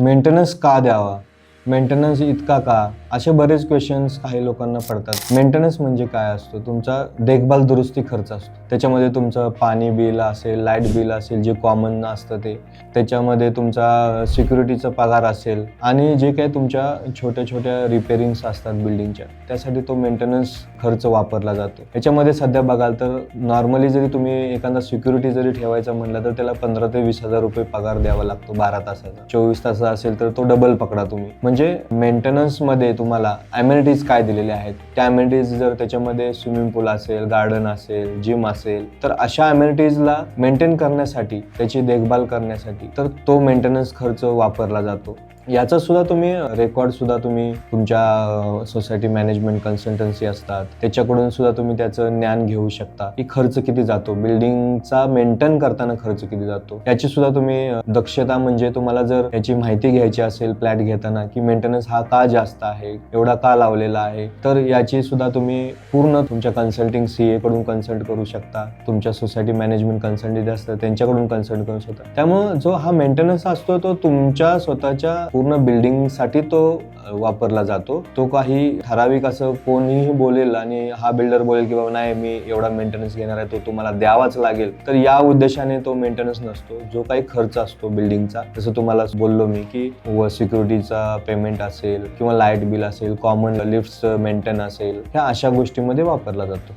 Maintenance का द्यावा? Maintenance इतका का? असे बरेच क्वेश्चन्स काही लोकांना पडतात. मेंटेनन्स म्हणजे काय असतो? तुमचा देखभाल दुरुस्ती खर्च असतो. त्याच्यामध्ये तुमचं पाणी बिल असेल, लाईट बिल असेल, जे कॉमन असतं ते. त्याच्यामध्ये तुमचा सिक्युरिटीचा पगार असेल आणि जे काही तुमच्या छोट्या-छोट्या रिपेअरिंग्स असतात बिल्डिंगच्या, त्यासाठी तो मेंटेनन्स खर्च वापरला जातो. याच्यामध्ये सध्या बघाल तर नॉर्मली जरी तुम्ही एखादा सिक्युरिटी जरी ठेवायचा म्हटलं तर त्याला 15,000 ते 20,000 रुपये पगार द्यावा लागतो 12 तासाचा. 24 तासाचा असेल तर तो डबल पकडा तुम्ही. म्हणजे मेंटेनन्समध्ये तुम्हाला अमेनिटीज काय दिलेले आहेत, त्या अमेनिटीज जर त्याच्यामध्ये स्विमिंग पूल असेल, गार्डन असेल, जिम असेल, तर अशा अमेनिटीजला मेंटेन करण्यासाठी, त्याची देखभाल करण्यासाठी तर तो मेंटेनन्स खर्च वापरला जातो. याचा सुद्धा तुम्ही रेकॉर्ड सुद्धा तुम्ही तुमच्या सोसायटी मॅनेजमेंट कन्सल्टन्सी असतात त्याच्याकडून सुद्धा तुम्ही त्याचं ज्ञान घेऊ शकता की खर्च किती जातो, बिल्डिंगचा मेंटेन करताना खर्च किती जातो याची सुद्धा तुम्ही दक्षता. म्हणजे तुम्हाला जर याची माहिती घ्यायची असेल फ्लॅट घेताना की मेंटेनन्स हा का जास्त आहे, एवढा का लावलेला आहे, तर याची सुद्धा तुम्ही पूर्ण तुमच्या कन्सल्टिंग सीए कडून कन्सल्ट करू शकता, तुमच्या सोसायटी मॅनेजमेंट कन्सल्टंट असतात त्यांच्याकडून कन्सल्ट करू शकता. त्यामुळे जो हा मेंटेनन्स असतो तो तुमच्या स्वतःच्या पूर्ण बिल्डिंग साठी तो वापरला जातो. तो काही ठराविक असं कोणीही बोलेल आणि हा बिल्डर बोलेल की बाबा नाही मी एवढा मेंटेनन्स घेणार आहे, तो तुम्हाला द्यावाच लागेल, तर या उद्देशाने तो मेंटेनन्स नसतो. जो काही खर्च असतो बिल्डिंगचा, जसं तुम्हाला बोललो मी की सिक्युरिटीचा पेमेंट असेल किंवा लाईट बिल असेल, कॉमन लिफ्ट मेंटेन असेल, ह्या अशा गोष्टींमध्ये वापरला जातो.